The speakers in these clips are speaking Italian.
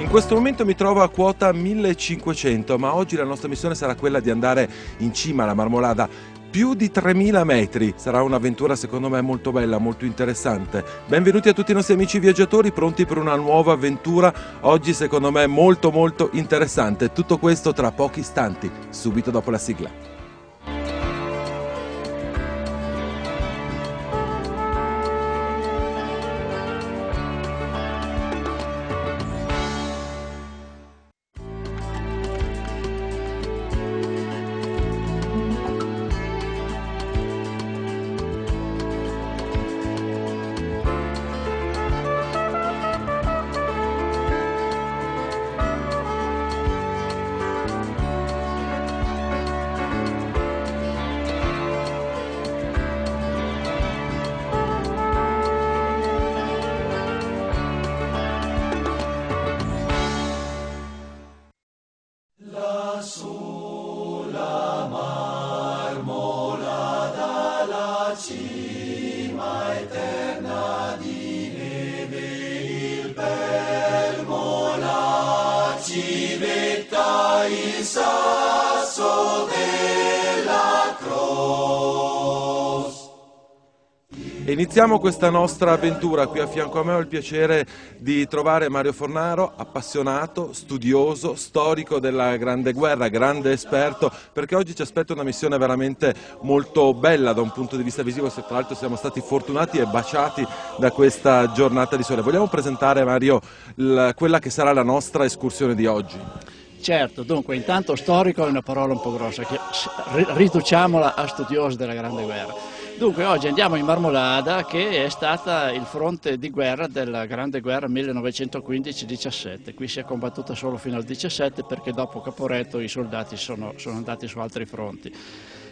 In questo momento mi trovo a quota 1500, ma oggi la nostra missione sarà quella di andare in cima alla Marmolada, più di 3000 metri. Sarà un'avventura secondo me molto bella, molto interessante. Benvenuti a tutti i nostri amici viaggiatori, pronti per una nuova avventura, oggi secondo me molto interessante. Tutto questo tra pochi istanti, subito dopo la sigla. Il sasso della croce. E iniziamo questa nostra avventura. Qui a fianco a me ho il piacere di trovare Mario Fornaro, appassionato, studioso, storico della Grande Guerra, grande esperto, perché oggi ci aspetta una missione veramente molto bella da un punto di vista visivo. Tra l'altro siamo stati fortunati e baciati da questa giornata di sole. Vogliamo presentare, Mario, quella che sarà la nostra escursione di oggi? Certo, dunque intanto storico è una parola un po' grossa, riduciamola a studioso della Grande Guerra. Dunque oggi andiamo in Marmolada, che è stata il fronte di guerra della Grande Guerra 1915-17. Qui si è combattuta solo fino al 17 perché dopo Caporetto i soldati sono andati su altri fronti.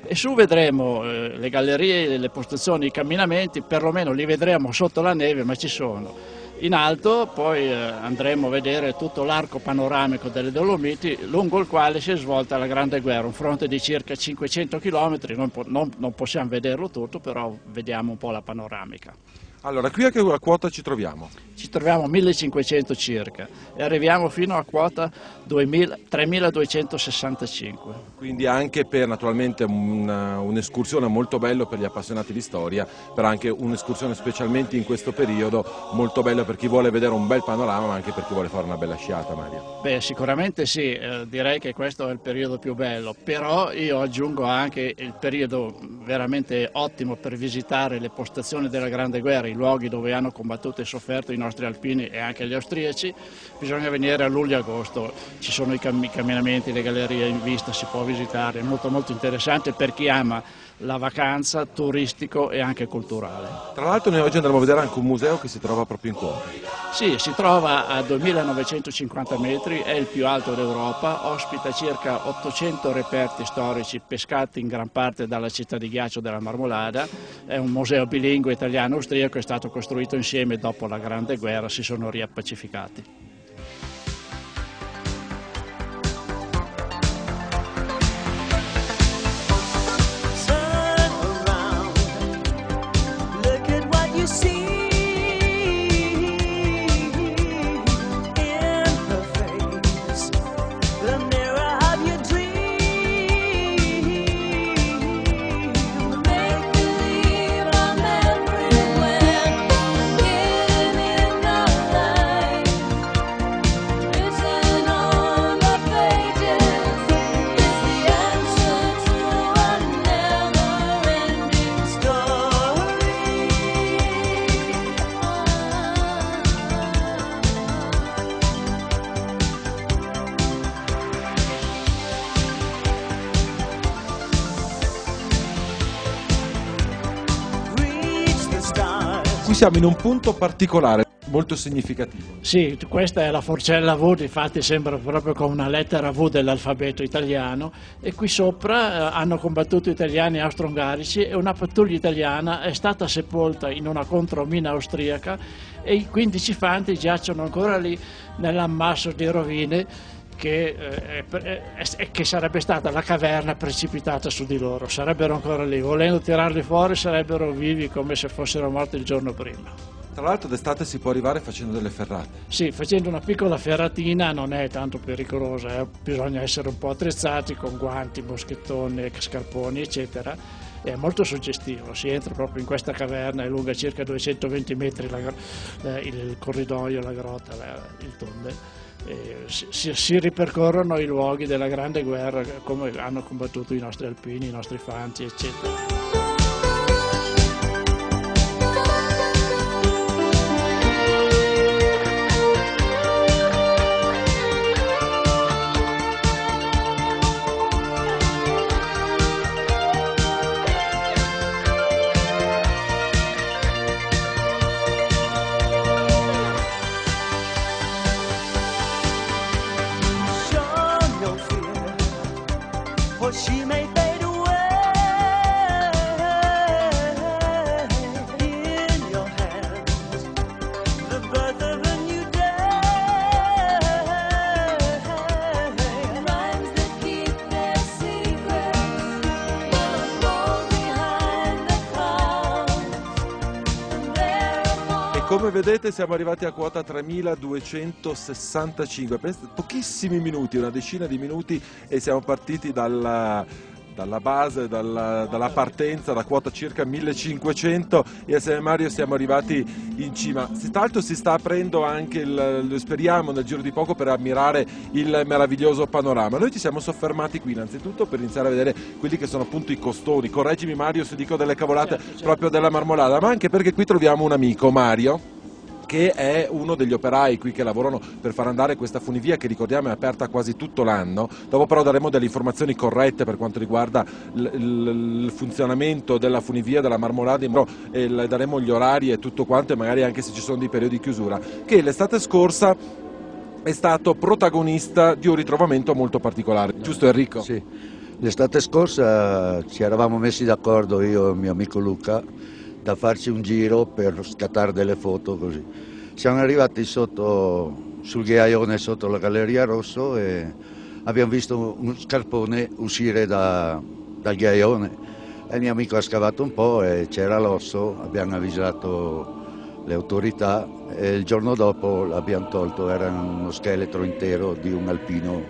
E su vedremo le gallerie, le postazioni, i camminamenti, perlomeno li vedremo sotto la neve, ma ci sono. In alto poi andremo a vedere tutto l'arco panoramico delle Dolomiti, lungo il quale si è svolta la Grande Guerra, un fronte di circa 500 km, non possiamo vederlo tutto, però vediamo un po' la panoramica. Allora, qui a che quota ci troviamo? Ci troviamo a 1500 circa e arriviamo fino a quota 3265. Quindi anche per naturalmente un'escursione molto bella per gli appassionati di storia, però anche un'escursione specialmente in questo periodo molto bella per chi vuole vedere un bel panorama, ma anche per chi vuole fare una bella sciata, Mario. Beh, sicuramente sì, direi che questo è il periodo più bello, però io aggiungo anche il periodo veramente ottimo per visitare le postazioni della Grande Guerra, i luoghi dove hanno combattuto e sofferto i nostri alpini e anche gli austriaci. Bisogna venire a luglio e agosto, ci sono i camminamenti, le gallerie in vista, si può visitare, è molto interessante per chi ama la vacanza, turistico e anche culturale. Tra l'altro noi oggi andremo a vedere anche un museo che si trova proprio in quota. Sì, si trova a 2950 metri, è il più alto d'Europa, ospita circa 800 reperti storici pescati in gran parte dalla città di ghiaccio della Marmolada. È un museo bilingue italiano-austriaco, è stato costruito insieme dopo la Grande Guerra, si sono riappacificati. Qui siamo in un punto particolare, molto significativo. Sì, questa è la Forcella V, infatti sembra proprio come una lettera V dell'alfabeto italiano, e qui sopra hanno combattuto italiani e austro-ungarici e una pattuglia italiana è stata sepolta in una contromina austriaca e i 15 fanti giacciono ancora lì nell'ammasso di rovine che sarebbe stata la caverna precipitata su di loro. Sarebbero ancora lì, volendo tirarli fuori sarebbero vivi come se fossero morti il giorno prima. Tra l'altro d'estate si può arrivare facendo delle ferrate. Sì, facendo una piccola ferratina non è tanto pericolosa, bisogna essere un po' attrezzati con guanti, moschettoni, scarponi eccetera. È molto suggestivo, si entra proprio in questa caverna, è lunga circa 220 metri il corridoio, la grotta, il tunnel. Si ripercorrono i luoghi della Grande Guerra, come hanno combattuto i nostri alpini, i nostri fanti eccetera. For she may fade away in your hands, the birth of a new day. Rhymes that keep their secrets will fall behind the clouds. E come vedete siamo arrivati a quota 3265, pochissimi minuti, una decina di minuti e siamo partiti dalla base, dalla partenza, da quota circa 1500 e assieme a Mario siamo arrivati in cima. Tra l'altro si sta aprendo anche, lo speriamo nel giro di poco, per ammirare il meraviglioso panorama. Noi ci siamo soffermati qui innanzitutto per iniziare a vedere quelli che sono appunto i costoni, correggimi Mario se dico delle cavolate, certo. Proprio della Marmolada, ma anche perché qui troviamo un amico, Mario, che è uno degli operai qui che lavorano per far andare questa funivia, che ricordiamo è aperta quasi tutto l'anno. Dopo però daremo delle informazioni corrette per quanto riguarda il funzionamento della funivia, della Marmolada, e le daremo gli orari e tutto quanto, e magari anche se ci sono dei periodi di chiusura, che l'estate scorsa è stato protagonista di un ritrovamento molto particolare, giusto Enrico? Sì, l'estate scorsa ci eravamo messi d'accordo io e il mio amico Luca da farci un giro per scattare delle foto così. Siamo arrivati sotto, sul ghiaione sotto la Galleria Rosso, e abbiamo visto un scarpone uscire dal ghiaione e il mio amico ha scavato un po' e c'era l'osso, abbiamo avvisato le autorità e il giorno dopo l'abbiamo tolto, era uno scheletro intero di un alpino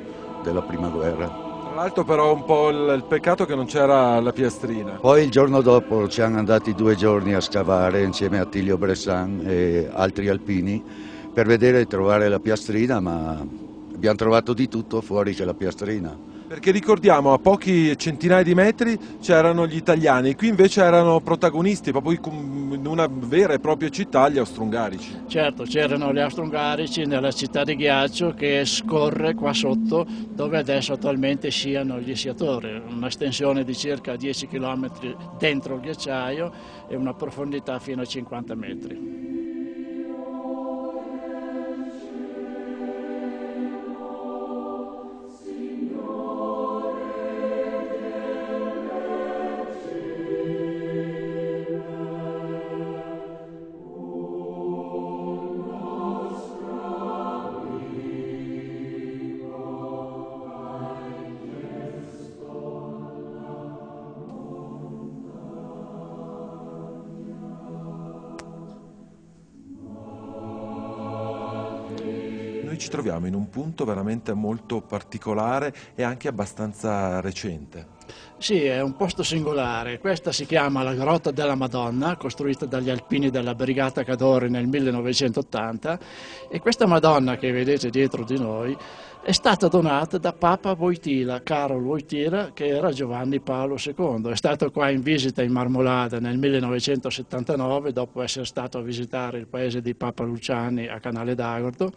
della prima guerra. Tra l'altro però un po' il peccato che non c'era la piastrina. Poi il giorno dopo ci hanno andati 2 giorni a scavare insieme a Tilio Bressan e altri alpini per vedere e trovare la piastrina, ma abbiamo trovato di tutto fuori che la piastrina. Perché ricordiamo, a pochi centinaia di metri c'erano gli italiani, qui invece erano protagonisti, proprio in una vera e propria città, gli austro-ungarici. Certo, c'erano gli austro-ungarici nella città di ghiaccio che scorre qua sotto, dove adesso attualmente sciano gli sciatori, un'estensione di circa 10 km dentro il ghiacciaio e una profondità fino a 50 metri. Noi ci troviamo in un punto veramente molto particolare e anche abbastanza recente. Sì, è un posto singolare. Questa si chiama la Grotta della Madonna, costruita dagli alpini della Brigata Cadore nel 1980, e questa Madonna che vedete dietro di noi è stata donata da Papa Wojtyla, Karol Wojtyla, che era Giovanni Paolo II. È stato qua in visita in Marmolada nel 1979, dopo essere stato a visitare il paese di Papa Luciani a Canale d'Agordo,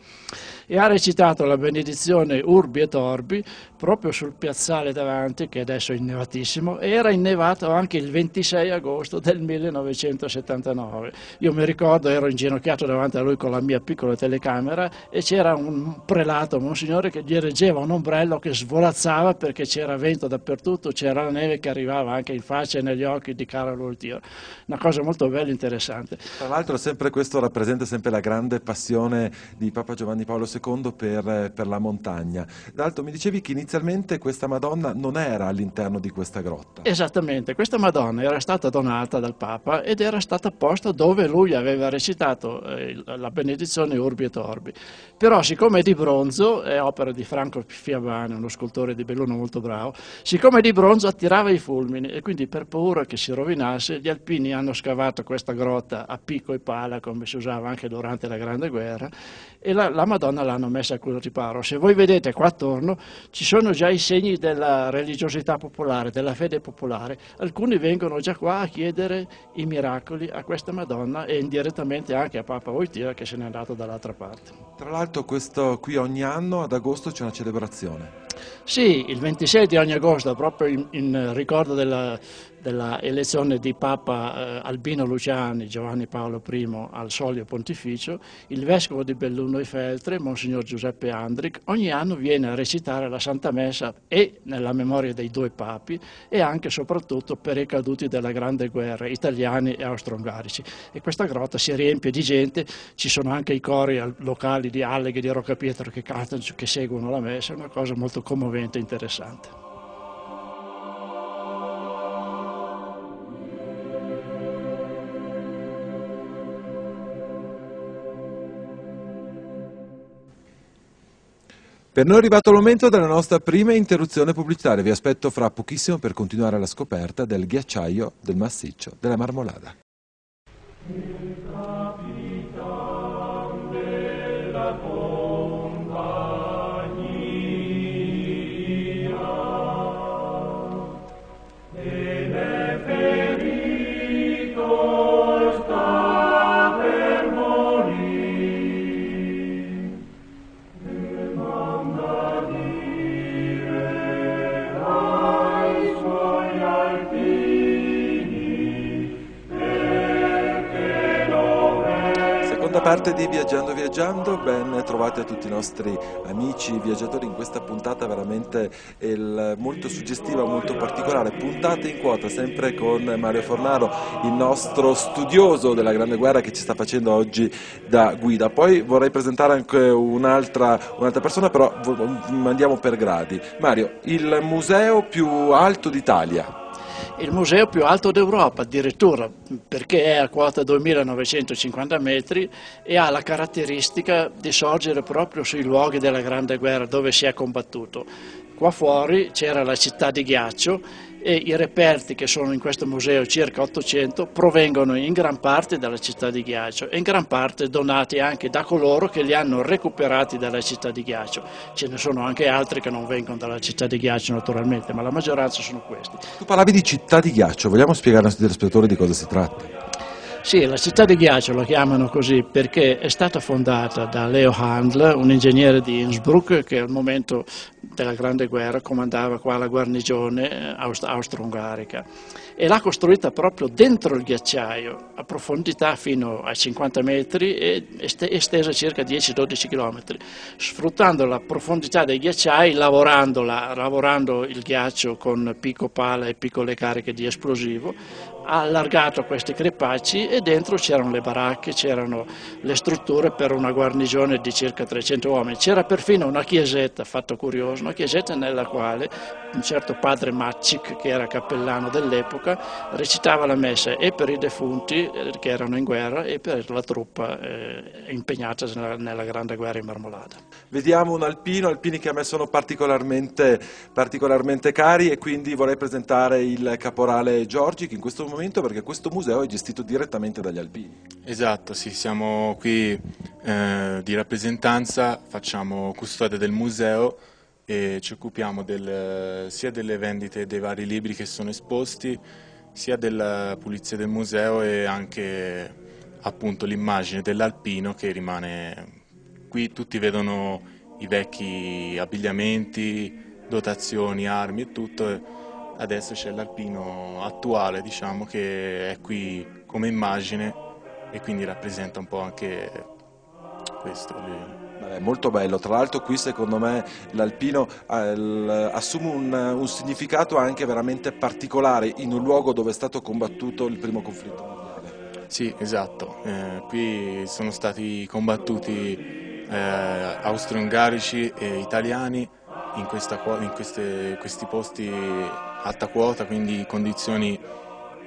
e ha recitato la benedizione Urbi et Orbi proprio sul piazzale davanti, che adesso è innevatissimo, e era innevato anche il 26 agosto del 1979. Io mi ricordo, ero inginocchiato davanti a lui con la mia piccola telecamera e c'era un prelato, monsignore, che dirigeva un ombrello che svolazzava perché c'era vento dappertutto, c'era la neve che arrivava anche in faccia e negli occhi di Karol Wojtyla. Una cosa molto bella e interessante. Tra l'altro sempre questo rappresenta sempre la grande passione di Papa Giovanni Paolo II per la montagna. Tra l'altro mi dicevi che inizialmente questa Madonna non era all'interno all'interno di questa grotta. Esattamente, questa Madonna era stata donata dal Papa ed era stata posta dove lui aveva recitato la benedizione Urbi et Orbi. Però siccome è di bronzo, è opera di Franco Fiabani, uno scultore di Belluno molto bravo, siccome è di bronzo attirava i fulmini e quindi per paura che si rovinasse gli alpini hanno scavato questa grotta a picco e pala come si usava anche durante la Grande Guerra e la Madonna l'hanno messa a quel riparo. Se voi vedete qua attorno ci sono già i segni della religiosità popolare, della fede popolare, alcuni vengono già qua a chiedere i miracoli a questa Madonna e indirettamente anche a Papa Wojtyła che se n'è andato dall'altra parte. Tra l'altro questo qui ogni anno ad agosto c'è una celebrazione. Sì, il 26 di ogni agosto, proprio in ricordo della elezione di Papa Albino Luciani, Giovanni Paolo I al Solio Pontificio, il vescovo di Belluno e Feltre, Monsignor Giuseppe Andric, ogni anno viene a recitare la Santa Messa e nella memoria dei due papi e anche e soprattutto per i caduti della Grande Guerra, italiani e austro-ungarici. E questa grotta si riempie di gente, ci sono anche i cori locali di Alleghe e di Roccapietro che cantano, che seguono la Messa, è una cosa molto commovente e interessante. Per noi è arrivato il momento della nostra prima interruzione pubblicitaria. Vi aspetto fra pochissimo per continuare la scoperta del ghiacciaio del massiccio della Marmolada. Seconda parte di Viaggiando Viaggiando, ben trovati a tutti i nostri amici viaggiatori in questa puntata veramente molto suggestiva, molto particolare, puntata in quota sempre con Mario Fornaro, il nostro studioso della Grande Guerra che ci sta facendo oggi da guida. Poi vorrei presentare anche un'altra persona, però andiamo per gradi. Mario, il museo più alto d'Italia. Il museo più alto d'Europa addirittura, perché è a quota 2950 metri e ha la caratteristica di sorgere proprio sui luoghi della Grande Guerra dove si è combattuto. Qua fuori c'era la città di ghiaccio e i reperti che sono in questo museo, circa 800, provengono in gran parte dalla città di ghiaccio e in gran parte donati anche da coloro che li hanno recuperati dalla città di ghiaccio. Ce ne sono anche altri che non vengono dalla città di ghiaccio naturalmente, ma la maggioranza sono questi. Tu parlavi di città di ghiaccio, vogliamo spiegare ai nostri telespettatori di cosa si tratta? Sì, la città di ghiaccio la chiamano così perché è stata fondata da Leo Handel, un ingegnere di Innsbruck che al momento della Grande Guerra comandava qua la guarnigione austro-ungarica e l'ha costruita proprio dentro il ghiacciaio a profondità fino a 50 metri e estesa circa 10-12 km, sfruttando la profondità dei ghiacciai, lavorando il ghiaccio con picco pala e piccole cariche di esplosivo, ha allargato questi crepacci e dentro c'erano le baracche, c'erano le strutture per una guarnigione di circa 300 uomini. C'era perfino una chiesetta, fatto curioso, una chiesetta nella quale un certo padre Macic, che era cappellano dell'epoca, recitava la messa e per i defunti che erano in guerra e per la truppa impegnata nella Grande Guerra in Marmolada. Vediamo un alpini che a me sono particolarmente cari e quindi vorrei presentare il caporale Giorgi che in questo momento, perché questo museo è gestito direttamente dagli alpini. Esatto, sì, siamo qui di rappresentanza, facciamo custode del museo e ci occupiamo sia delle vendite dei vari libri che sono esposti, sia della pulizia del museo e anche appunto l'immagine dell'alpino che rimane qui. Tutti vedono i vecchi abbigliamenti, dotazioni, armi e tutto. Adesso c'è l'alpino attuale, diciamo, che è qui come immagine e quindi rappresenta un po' anche questo. È molto bello, tra l'altro qui secondo me l'alpino assume un significato anche veramente particolare in un luogo dove è stato combattuto il primo conflitto mondiale. Sì, esatto, qui sono stati combattuti austro-ungarici e italiani questi posti alta quota, quindi condizioni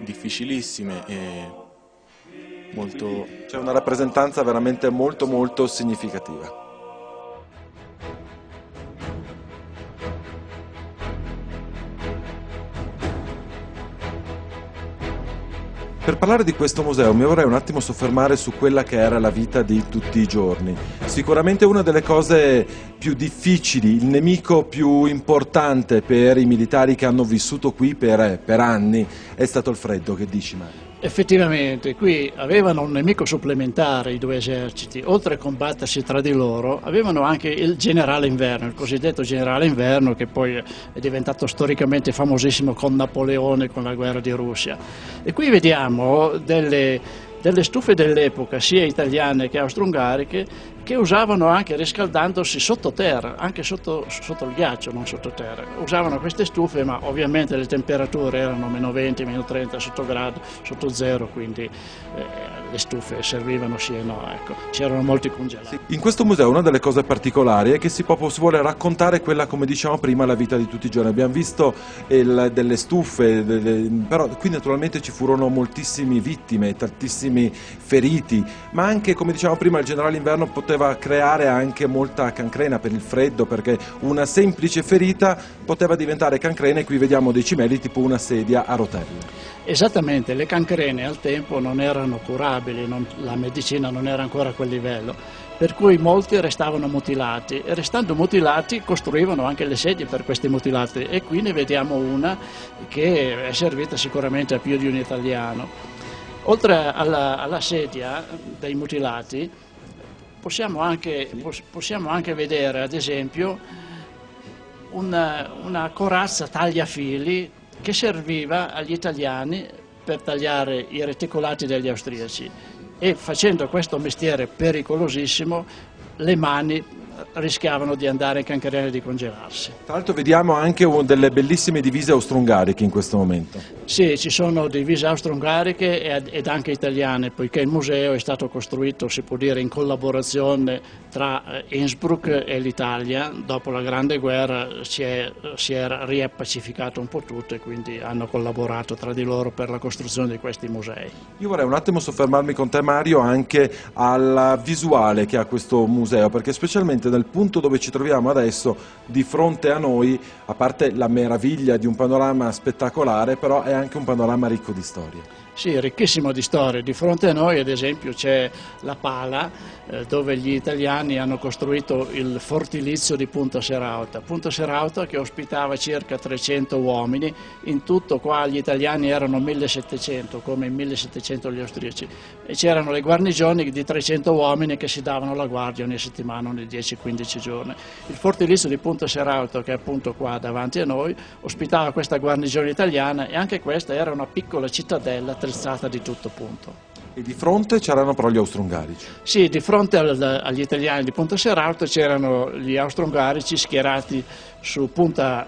difficilissime e molto... C'è una rappresentanza veramente molto molto significativa. Per parlare di questo museo mi vorrei un attimo soffermare su quella che era la vita di tutti i giorni. Sicuramente una delle cose più difficili, il nemico più importante per i militari che hanno vissuto qui per anni è stato il freddo. Che dici, Mario? Effettivamente, qui avevano un nemico supplementare i due eserciti, oltre a combattersi tra di loro, avevano anche il generale inverno, il cosiddetto generale inverno, che poi è diventato storicamente famosissimo con Napoleone, con la guerra di Russia. E qui vediamo delle stufe dell'epoca, sia italiane che austro-ungariche, che usavano anche riscaldandosi sottoterra, anche sotto il ghiaccio, non sottoterra. Usavano queste stufe, ma ovviamente le temperature erano meno 20, meno 30 sotto zero, quindi le stufe servivano sì e no, ecco. C'erano molti congelati. In questo museo una delle cose particolari è che si vuole raccontare quella, come dicevamo prima, la vita di tutti i giorni. Abbiamo visto delle stufe, però qui naturalmente ci furono moltissime vittime, tantissimi feriti, ma anche, come dicevamo prima, il generale inverno poteva creare anche molta cancrena per il freddo, perché una semplice ferita poteva diventare cancrena, e qui vediamo dei cimeli tipo una sedia a rotelle. Esattamente, le cancrene al tempo non erano curabili, la medicina non era ancora a quel livello, per cui molti restavano mutilati, e restando mutilati costruivano anche le sedie per questi mutilati, e qui ne vediamo una che è servita sicuramente a più di un italiano. Oltre alla sedia dei mutilati possiamo anche vedere, ad esempio, una corazza tagliafili che serviva agli italiani per tagliare i reticolati degli austriaci, e facendo questo mestiere pericolosissimo le mani rischiavano di andare in cancrena e di congelarsi. Tra l'altro vediamo anche delle bellissime divise austro-ungariche in questo momento. Sì, ci sono divise austro-ungariche ed anche italiane, poiché il museo è stato costruito, si può dire, in collaborazione tra Innsbruck e l'Italia. Dopo la Grande Guerra si è riappacificato un po' tutto, e quindi hanno collaborato tra di loro per la costruzione di questi musei. Io vorrei un attimo soffermarmi con te, Mario, anche alla visuale che ha questo museo, perché specialmente nel punto dove ci troviamo adesso, di fronte a noi, a parte la meraviglia di un panorama spettacolare, però è anche un panorama ricco di storie. Sì, ricchissimo di storie. Di fronte a noi, ad esempio, c'è la Pala, dove gli italiani hanno costruito il fortilizio di Punta Serauta. Punta Serauta che ospitava circa 300 uomini, in tutto qua gli italiani erano 1700, come 1700 gli austriaci, e c'erano le guarnigioni di 300 uomini che si davano la guardia ogni settimana, ogni 10-15 giorni. Il fortilizio di Punta Serauta, che è appunto qua davanti a noi, ospitava questa guarnigione italiana, e anche questa era una piccola cittadella attrezzata di tutto punto. E di fronte c'erano però gli austro-ungarici? Sì, di fronte agli italiani di Punta Serauta c'erano gli austro-ungarici schierati su Punta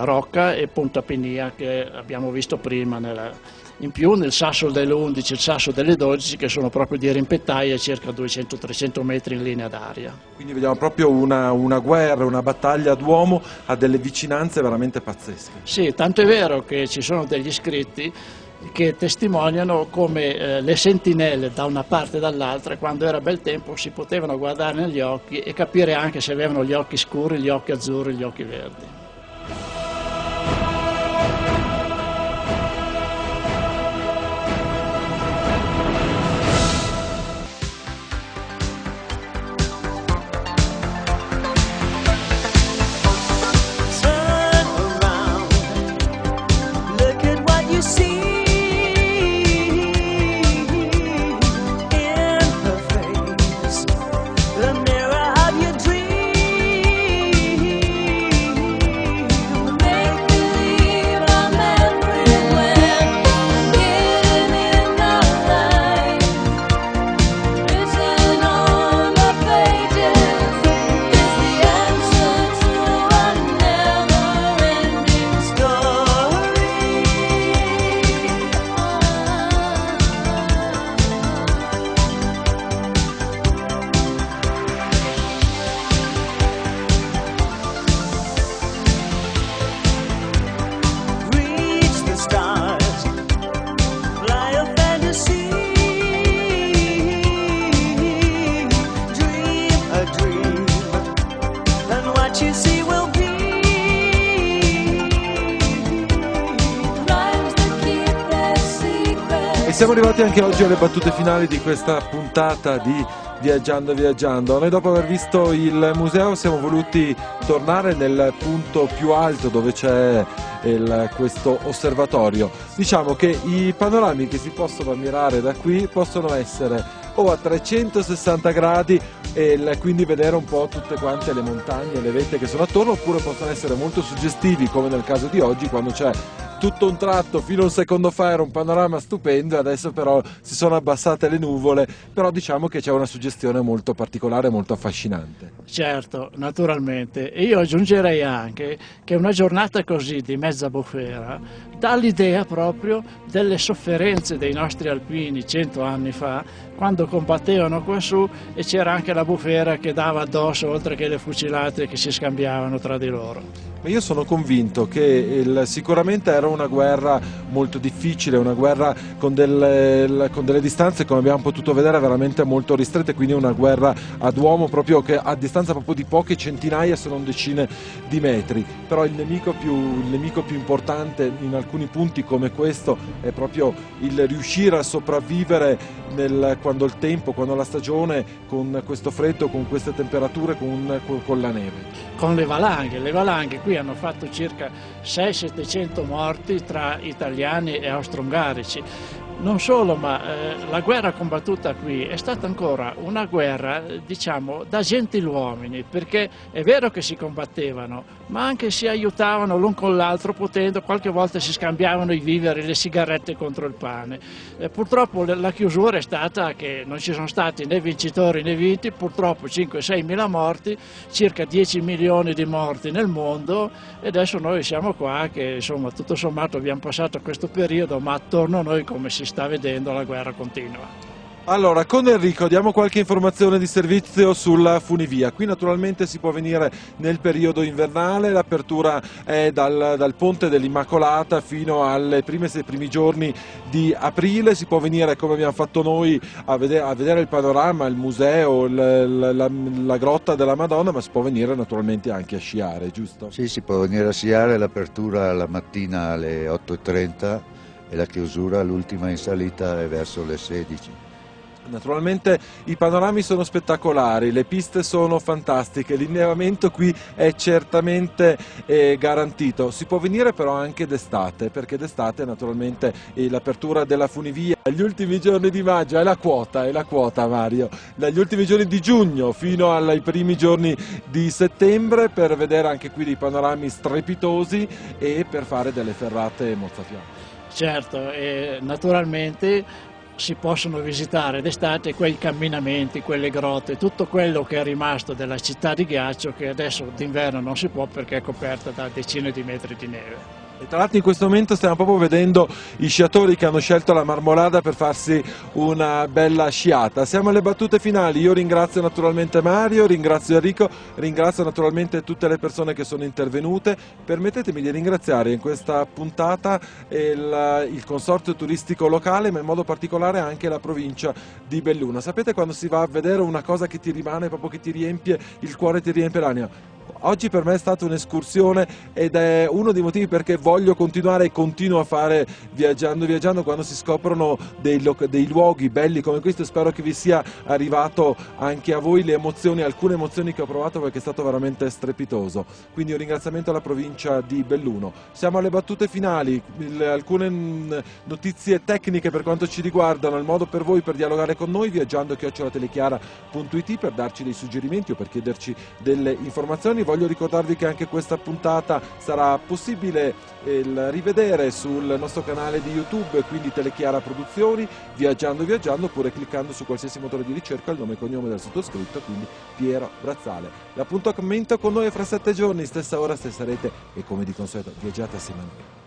Rocca e Punta Penia, che abbiamo visto prima. In più nel sasso delle 11 e il sasso delle 12, che sono proprio di rimpettaia, circa 200-300 metri in linea d'aria. Quindi vediamo proprio una guerra, una battaglia d'uomo a delle vicinanze veramente pazzesche. Sì, tanto è vero che ci sono degli scritti che testimoniano come le sentinelle da una parte e dall'altra, quando era bel tempo, si potevano guardare negli occhi e capire anche se avevano gli occhi scuri, gli occhi azzurri, gli occhi verdi. siamo arrivati anche oggi alle battute finali di questa puntata di Viaggiando Viaggiando. Noi dopo aver visto il museo siamo voluti tornare nel punto più alto dove c'è questo osservatorio. Diciamo che i panorami che si possono ammirare da qui possono essere o a 360 gradi e quindi vedere un po' tutte quante le montagne, le vette che sono attorno, oppure possono essere molto suggestivi come nel caso di oggi, quando c'è tutto un tratto, fino a un secondo fa era un panorama stupendo, adesso però si sono abbassate le nuvole, però diciamo che c'è una suggestione molto particolare, molto affascinante. Certo, naturalmente. E io aggiungerei anche che una giornata così di mezza bufera dà l'idea proprio delle sofferenze dei nostri alpini 100 anni fa, quando combattevano quassù e c'era anche la bufera che dava addosso, oltre che le fucilate che si scambiavano tra di loro. Ma io sono convinto che sicuramente era una guerra molto difficile, una guerra con delle distanze, come abbiamo potuto vedere, veramente molto ristrette, quindi una guerra ad uomo proprio che a distanza proprio di poche centinaia se non decine di metri. Però il nemico più importante in alcuni punti come questo è proprio il riuscire a sopravvivere quando il tempo, quando la stagione, con questo freddo, con queste temperature, con la neve. Con le valanghe qui hanno fatto circa 600-700 morti tra italiani e austro-ungarici. Non solo, ma la guerra combattuta qui è stata ancora una guerra, diciamo, da gentiluomini, perché è vero che si combattevano, ma anche si aiutavano l'un con l'altro, potendo, qualche volta si scambiavano i viveri, le sigarette contro il pane. Purtroppo la chiusura è stata che non ci sono stati né vincitori né vinti, purtroppo 5-6 mila morti, circa 10 milioni di morti nel mondo, e adesso noi siamo qua che insomma tutto sommato abbiamo passato questo periodo, ma attorno a noi, come si sta vedendo, la guerra continua. Allora, con Enrico diamo qualche informazione di servizio sulla funivia. Qui naturalmente si può venire nel periodo invernale, l'apertura è dal Ponte dell'Immacolata fino ai primi giorni di aprile, si può venire come abbiamo fatto noi a vedere il panorama, il museo, la grotta della Madonna, ma si può venire naturalmente anche a sciare, giusto? Sì, si può venire a sciare, l'apertura la mattina alle 8:30 e la chiusura, l'ultima in salita, è verso le 16. Naturalmente i panorami sono spettacolari, le piste sono fantastiche, l'innevamento qui è certamente garantito. Si può venire però anche d'estate, perché d'estate naturalmente l'apertura della funivia, gli ultimi giorni di maggio è la quota Mario, dagli ultimi giorni di giugno fino ai primi giorni di settembre, per vedere anche qui dei panorami strepitosi e per fare delle ferrate mozzafiamme. Certo, e naturalmente si possono visitare d'estate quei camminamenti, quelle grotte, tutto quello che è rimasto della città di ghiaccio, che adesso d'inverno non si può perché è coperta da decine di metri di neve. E tra l'altro in questo momento stiamo proprio vedendo i sciatori che hanno scelto la Marmolada per farsi una bella sciata. Siamo alle battute finali, io ringrazio naturalmente Mario, ringrazio Enrico, ringrazio naturalmente tutte le persone che sono intervenute. Permettetemi di ringraziare in questa puntata il consorzio turistico locale, ma in modo particolare anche la provincia di Belluno. Sapete quando si va a vedere una cosa che ti rimane, proprio che ti riempie il cuore, ti riempie l'anima? Oggi per me è stata un'escursione ed è uno dei motivi perché voglio continuare e continuo a fare Viaggiando quando si scoprono dei luoghi belli come questo. Spero che vi sia arrivato anche a voi alcune emozioni che ho provato, perché è stato veramente strepitoso. Quindi un ringraziamento alla provincia di Belluno. Siamo alle battute finali, alcune notizie tecniche per quanto ci riguardano, il modo per voi per dialogare con noi, viaggiando@telechiara.it, per darci dei suggerimenti o per chiederci delle informazioni. Voglio ricordarvi che anche questa puntata sarà possibile rivedere sul nostro canale di YouTube, quindi Telechiara Produzioni, Viaggiando, oppure cliccando su qualsiasi motore di ricerca il nome e cognome del sottoscritto, quindi Piero Brazzale. L'appuntamento con noi è fra 7 giorni, stessa ora, stessa rete, e come di consueto viaggiate assieme a noi.